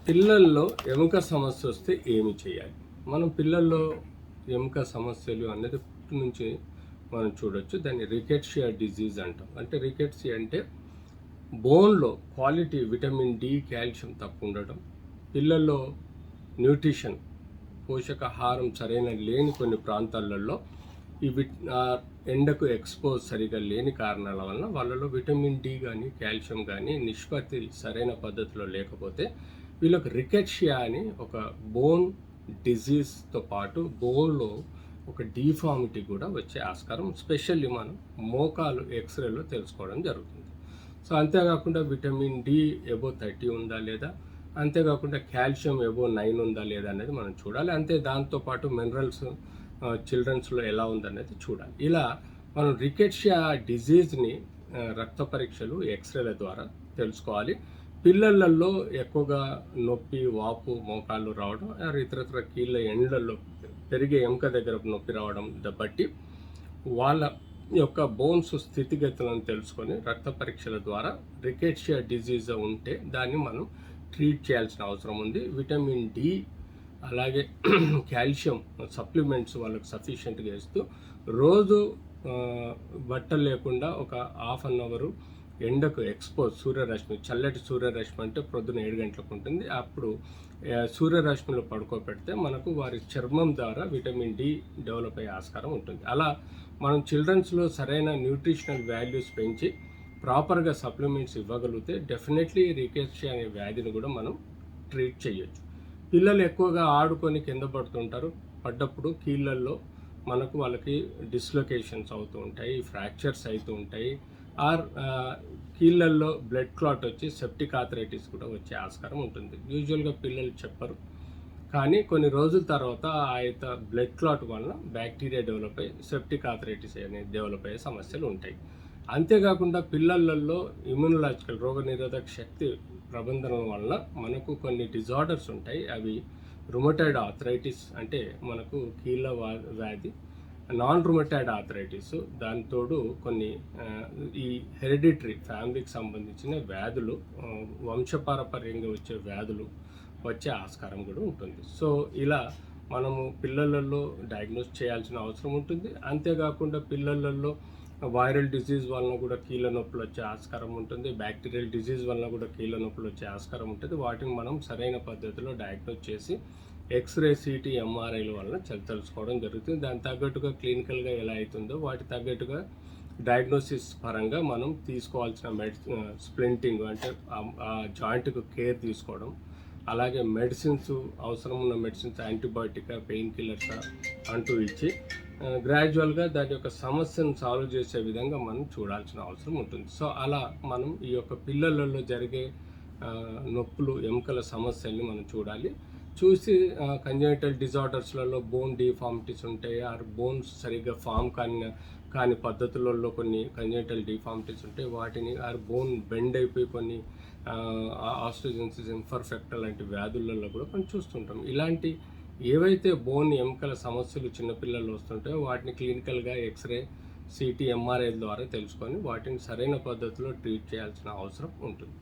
పిల్లల్లో ఎముక సమస్య వస్తే ఏమి చేయాలి? మనం పిల్లల్లో ఎముక సమస్యలు అనేది పుట్టి నుంచి మనం చూడొచ్చు. దాన్ని రికెట్షియా డిజీజ్ అంటాం. అంటే రికెట్షియా అంటే బోన్లో క్వాలిటీ విటమిన్ డి, కాల్షియం తక్కువ ఉండడం, పిల్లల్లో న్యూట్రిషన్ పోషకాహారం సరైన లేని కొన్ని ప్రాంతాలలో ఈ ఎండకు ఎక్స్పోజ్ సరిగా లేని కారణాల వలన వాళ్ళలో విటమిన్ డి కానీ కాల్షియం కానీ నిష్పత్తి సరైన పద్ధతిలో లేకపోతే వీళ్ళకి రికెట్షియా అని ఒక బోన్ డిజీజ్తో పాటు బోన్లో ఒక డీఫార్మిటీ కూడా వచ్చే ఆస్కారం స్పెషల్లీ మనం మోకాలు ఎక్స్రేలో తెలుసుకోవడం జరుగుతుంది. సో అంతేకాకుండా విటమిన్ డి ఎబో 30 ఉందా లేదా, అంతేకాకుండా కాల్షియం ఎబో 9 ఉందా లేదా అనేది మనం చూడాలి. అంతే దాంతోపాటు మినరల్స్ చిల్డ్రన్స్లో ఎలా ఉందనేది చూడాలి. ఇలా మనం రికెట్షియా డిజీజ్ని రక్త పరీక్షలు ఎక్స్రేల ద్వారా తెలుసుకోవాలి. పిల్లలలో ఎక్కువగా నొప్పి, వాపు, మోకాళ్ళు రావడం, ఇతరత్ర కీళ్ళ ఎండ్లలో పెరిగే ఎముక దగ్గర నొప్పి రావడం బట్టి వాళ్ళ యొక్క బోన్స్ స్థితిగతులను తెలుసుకొని రక్త పరీక్షల ద్వారా రికెట్షియా డిజీజ్ ఉంటే దాన్ని మనం ట్రీట్ చేయాల్సిన అవసరం ఉంది. విటమిన్ డి అలాగే కాల్షియం సప్లిమెంట్స్ వాళ్ళకు సఫిషియెంట్గా ఇస్తూ రోజు బట్టలు లేకుండా ఒక హాఫ్ అన్ అవరు ఎండకు ఎక్స్పోజ్ సూర్యరశ్మి, చల్లటి సూర్యరశ్మి అంటే ప్రొద్దున 7 గంటలకు ఉంటుంది. అప్పుడు సూర్యరశ్మిలో పడుకోబెడితే మనకు వారి చర్మం ద్వారా విటమిన్ డి డెవలప్ అయ్యే ఆస్కారం ఉంటుంది. అలా మనం చిల్డ్రన్స్లో సరైన న్యూట్రిషనల్ వాల్యూస్ పెంచి ప్రాపర్గా సప్లిమెంట్స్ ఇవ్వగలిగితే డెఫినెట్లీ రికెట్షియా అనే వ్యాధిని కూడా మనం ట్రీట్ చేయొచ్చు. పిల్లలు ఎక్కువగా ఆడుకొని కింద పడుతుంటారు. పడ్డప్పుడు కీళ్ళల్లో మనకు వాళ్ళకి డిస్లొకేషన్స్ అవుతూ ఉంటాయి, ఫ్రాక్చర్స్ అవుతూ ఉంటాయి. కీళ్ళల్లో బ్లడ్ క్లాట్ వచ్చి సెప్టిక్ ఆర్థరైటిస్ కూడా వచ్చే ఆస్కారం ఉంటుంది. యూజువల్గా పిల్లలు చెప్పరు, కానీ కొన్ని రోజుల తర్వాత ఆ బ్లడ్ క్లాట్ వలన బ్యాక్టీరియా డెవలప్ అయ్యి సెప్టిక్ ఆర్థరైటిస్ అనేది డెవలప్ అయ్యే సమస్యలు ఉంటాయి. అంతేకాకుండా పిల్లలలో ఇమ్యూనలాజికల్ రోగనిరోధక శక్తి ప్రబంధనం వలన మనకు కొన్ని డిజార్డర్స్ ఉంటాయి. అవి రుమటాయిడ్ ఆర్థరైటిస్ అంటే మనకు కీళ్ళ వ్యాధి, నాన్ రుమటాయిడ్ ఆర్థరైటిస్, దానితోడు కొన్ని ఈ హెరిడిటరీ ఫ్యామిలీకి సంబంధించిన వ్యాధులు, వంశపారపర్యంగా వచ్చే వ్యాధులు వచ్చే ఆస్కారం కూడా ఉంటుంది. సో ఇలా మనము పిల్లలలో డయాగ్నోస్ చేయాల్సిన అవసరం ఉంటుంది. అంతేకాకుండా పిల్లలలో వైరల్ డిజీజ్ వలన కూడా కీళ్ళ నొప్పులు వచ్చే ఆస్కారం ఉంటుంది, బ్యాక్టీరియల్ డిజీజ్ వలన కూడా కీళ్ళ నొప్పులు వచ్చే ఆస్కారం ఉంటుంది. వాటిని మనం సరైన పద్ధతిలో డయాగ్నోస్ చేసి ఎక్స్రే, సిటీ, ఎంఆర్ఐల వలన తెలుసుకోవడం జరుగుతుంది. దానికి తగ్గట్టుగా క్లినికల్గా ఎలా అవుతుందో వాటి తగ్గట్టుగా డయాగ్నోసిస్ పరంగా మనం తీసుకోవాల్సిన స్ప్లింటింగ్ అంటే ఆ జాయింట్కు కేర్ తీసుకోవడం, అలాగే మెడిసిన్స్ అవసరం ఉన్న మెడిసిన్స్ యాంటీబయాటిక్, పెయిన్ కిల్లర్స్ అంటూ ఇచ్చి గ్రాడ్యువల్గా దాని యొక్క సమస్యను సాల్వ్ చేసే విధంగా మనం చూడాల్సిన అవసరం ఉంటుంది. సో అలా మనం ఈ యొక్క పిల్లలలో జరిగే నొప్పులు, ఎముకల సమస్యల్ని మనం చూసి కంజెనిటల్ డిజార్డర్స్లలో బోన్ డిఫార్మిటీస్ ఉంటాయి, బోన్స్ సరిగ్గా ఫామ్ కాని పద్ధతులలో కొన్ని కంజెనిటల్ డిఫార్మిటీస్ ఉంటాయి. వాటిని బోన్ బెండ్ అయిపోయి కొన్ని ఆస్ట్రోజెన్సిస్ ఇంపర్ఫెక్ట్ లాంటి వ్యాధులలో కూడా మనం చూస్తుంటాం. ఇలాంటి ఏవైతే బోన్ ఎముకల సమస్యలు చిన్నపిల్లలు వస్తుంటాయో వాటిని క్లినికల్గా ఎక్స్రే, సిటీ, ఎంఆర్ఐ ద్వారా తెలుసుకొని వాటిని సరైన పద్ధతిలో ట్రీట్ చేయాల్సిన అవసరం ఉంటుంది.